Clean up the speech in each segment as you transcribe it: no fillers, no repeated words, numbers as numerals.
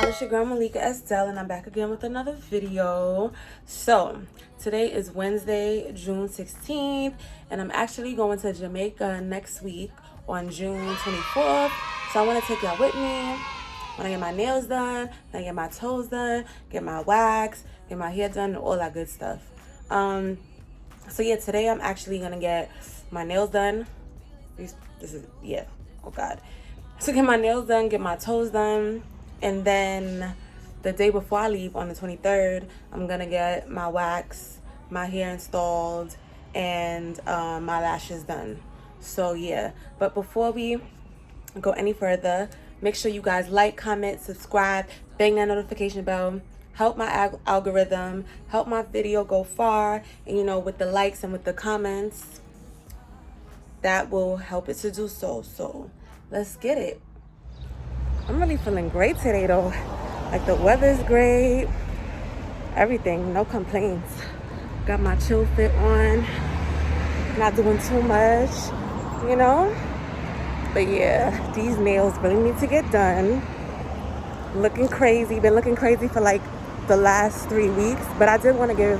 y'all, it's your girl Malika Estelle, and I'm back again with another video. So today is Wednesday, June 16th, and I'm actually going to Jamaica next week on June 24th. So I want to take y'all with me. When I get my nails done, I get my toes done, get my wax, get my hair done, all that good stuff. So yeah, today I'm actually gonna get my nails done. Oh God. So get my nails done, get my toes done, and then the day before I leave on the 23rd, I'm gonna get my wax, my hair installed, and my lashes done. So yeah, but before we go any further, make sure you guys like, comment, subscribe, bang that notification bell. Help my algorithm, help my video go far, and you know, with the likes and with the comments, that will help it to do so. So let's get it. I'm really feeling great today though. Like the weather's great, everything, no complaints. Got my chill fit on, not doing too much, you know? But yeah, these nails really need to get done. Looking crazy, been looking crazy for like the last 3 weeks, but I did want to give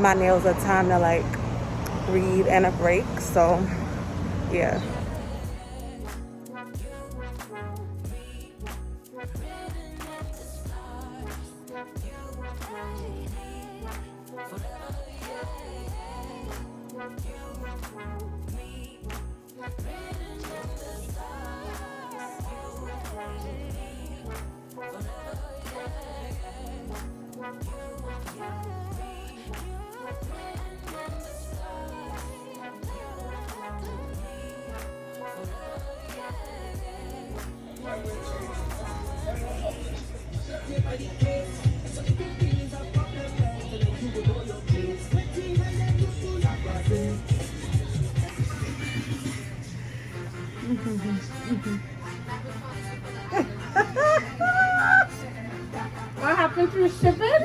my nails a time to like breathe and a break, so yeah. What happened to shipping?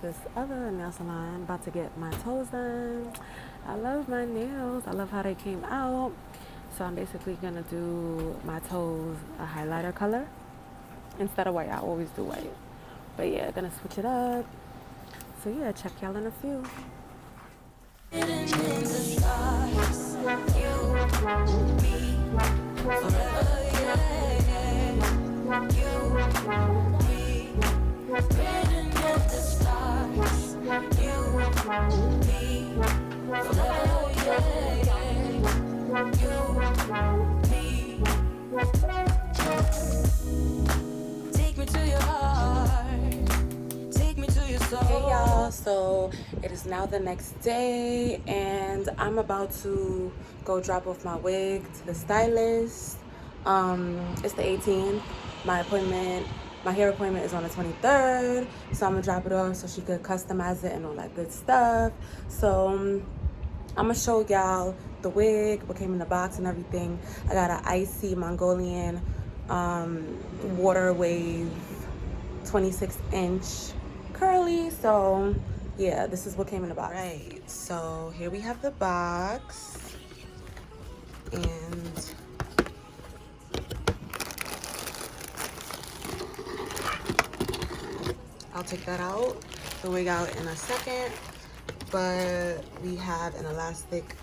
This other nail salon, about to get my toes done. I love my nails. I love how they came out. So I'm basically gonna do my toes a highlighter color instead of white. I always do white, but yeah, gonna switch it up. So yeah, check y'all in a few. Hey y'all, so it is now the next day and I'm about to go drop off my wig to the stylist. It's the 18th. My hair appointment is on the 23rd, so I'm gonna drop it off so she could customize it and all that good stuff. So I'm gonna show y'all the wig, what came in the box and everything. I got an ISEE Mongolian water wave 26-inch curly. So yeah, this is what came in the box. Right, so here we have the box, and I'll take that out, the wig out in a second. But we have an elastic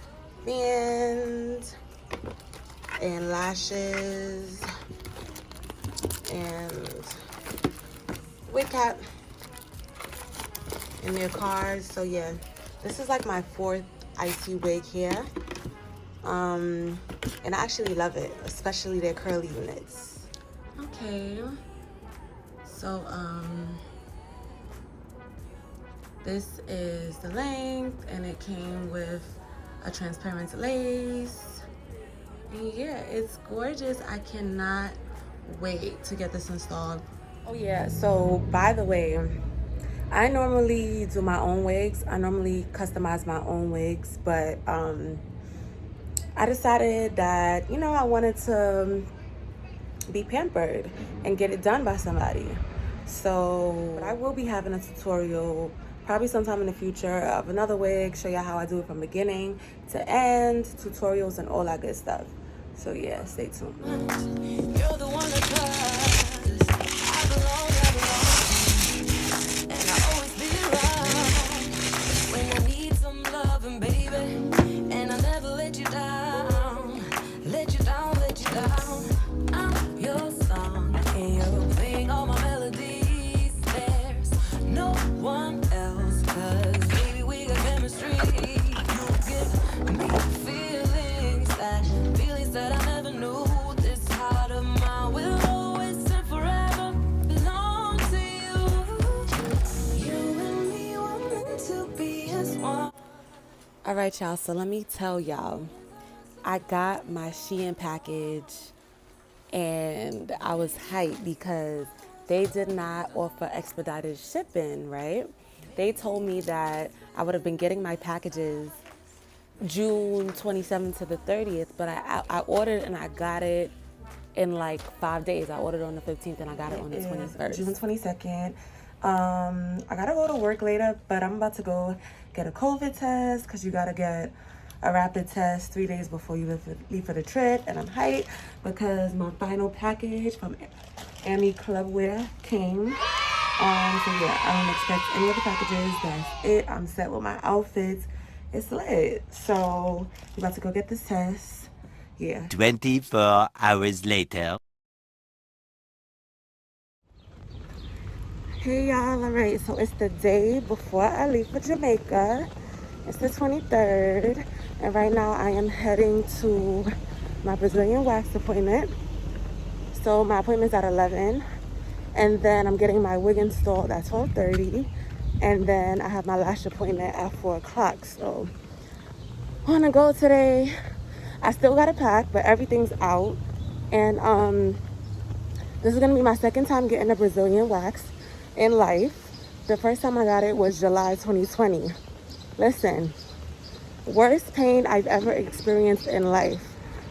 band and lashes and wig cap in their cards. So yeah, this is like my 4th ISEE wig here, and I actually love it, especially their curly units. Okay, so this is the length, and it came with a transparent lace. And yeah, it's gorgeous. I cannot wait to get this installed Oh yeah, so by the way, I normally do my own wigs. I normally customize my own wigs, but I decided that, I wanted to be pampered and get it done by somebody. So but I will be having a tutorial probably sometime in the future of another wig, show y'all how I do it from beginning to end, tutorials and all that good stuff. So yeah, stay tuned. You're the one that does. I belong, and I always be around when I need some loving, baby, and I never let you down, let you down, let you down. I'm your song, and you're playing all my melodies. There's no one else, 'cause baby, we got chemistry. You give me feelings that I never knew. This heart of mine will always and forever belong to you. You and me were meant to be as one. All right, y'all, so let me tell y'all, I got my Shein package and I was hyped because they did not offer expedited shipping, right? They told me that I would have been getting my packages June 27th to the 30th, but I ordered and I got it in like 5 days. I ordered on the 15th and I got it on the 21st. June 22nd. I gotta go to work later, but I'm about to go get a COVID test because you gotta get a rapid test 3 days before you leave for the trip. And I'm hyped because my final package from Amy Clubwear came. So yeah, I don't expect any other packages. That's it. I'm set with my outfits. It's lit. So we're about to go get this test. Yeah. 24 hours later. Hey y'all, all right, so it's the day before I leave for Jamaica. It's the 23rd, and right now I am heading to my Brazilian wax appointment. So my appointment's at 11, and then I'm getting my wig installed at 12:30, and then I have my lash appointment at 4 o'clock. So I wanna go today. I still gotta pack, but everything's out. And this is gonna be my second time getting a Brazilian wax in life. The first time I got it was July 2020. Listen, worst pain I've ever experienced in life.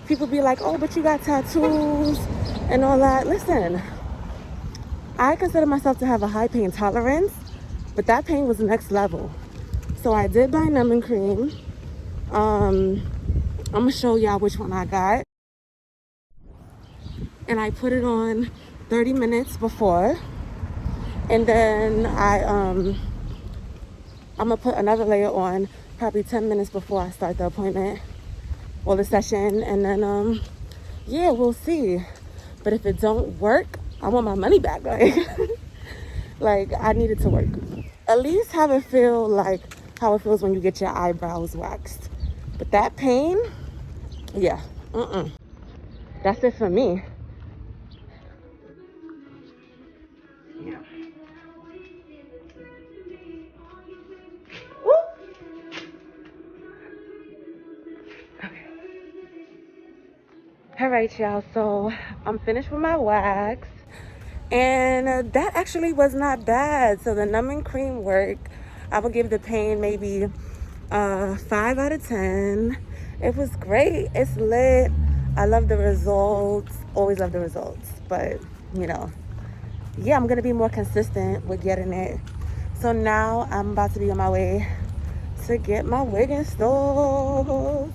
People be like, oh, but you got tattoos and all that. Listen, I consider myself to have a high pain tolerance, but that pain was next level. So I did buy numbing cream. I'm gonna show y'all which one I got. And I put it on 30 minutes before. And then I'm gonna put another layer on probably 10 minutes before I start the appointment or the session. And then, yeah, we'll see. But if it don't work, I want my money back. Like I need it to work. At least have it feel like how it feels when you get your eyebrows waxed. But that pain, yeah, that's it for me. Yeah. Woo! Okay. All right, y'all, so I'm finished with my wax, and that actually was not bad. So the numbing cream worked. I would give the pain maybe 5 out of 10. It was great. It's lit. I love the results. Always love the results. But, yeah, I'm going to be more consistent with getting it. So now I'm about to be on my way to get my wig installed.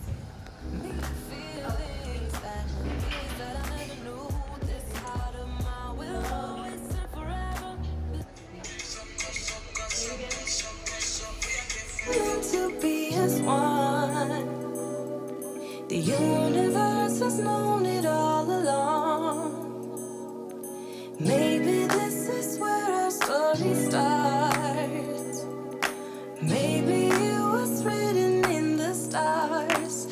To be as one. The universe has known it all along. Maybe this is where our story starts. Maybe it was written in the stars.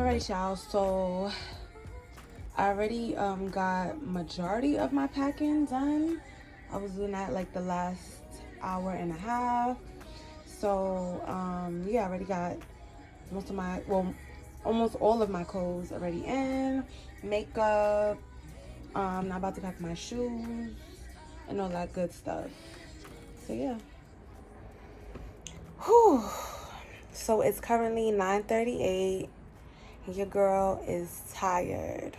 Alright, y'all, so I already got majority of my packing done. I was doing that like the last hour and a half. So yeah, I already got most of my, well, almost all of my clothes already in. Makeup, I'm about to pack my shoes and all that good stuff. So yeah. Whew. So it's currently 9:38 and your girl is tired.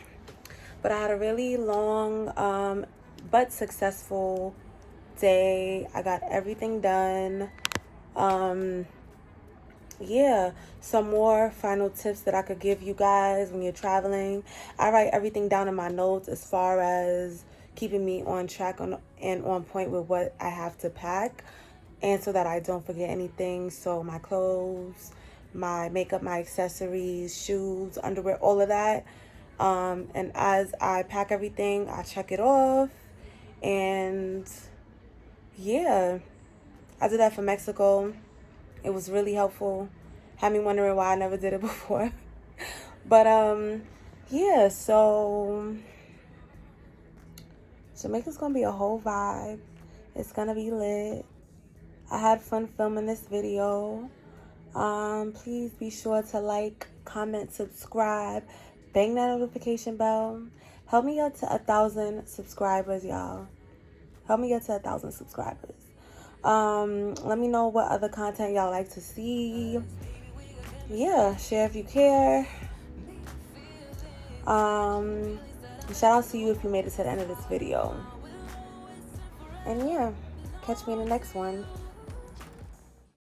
But I had a really long but successful day. I got everything done. Yeah, some more final tips that I could give you guys when you're traveling. I write everything down in my notes as far as keeping me on track and on point with what I have to pack, and so that I don't forget anything. So my clothes, my makeup, my accessories, shoes, underwear, all of that. And as I pack everything, I check it off. And yeah, I did that for Mexico. It was really helpful. Had me wondering why I never did it before. But yeah, so Jamaica's gonna be a whole vibe. It's gonna be lit. I had fun filming this video. Please be sure to like, comment, subscribe, bang that notification bell. Help me get to 1,000 subscribers, y'all. Help me get to 1,000 subscribers. Let me know what other content y'all like to see. Yeah, share if you care. Shout out to you if you made it to the end of this video. And yeah, catch me in the next one.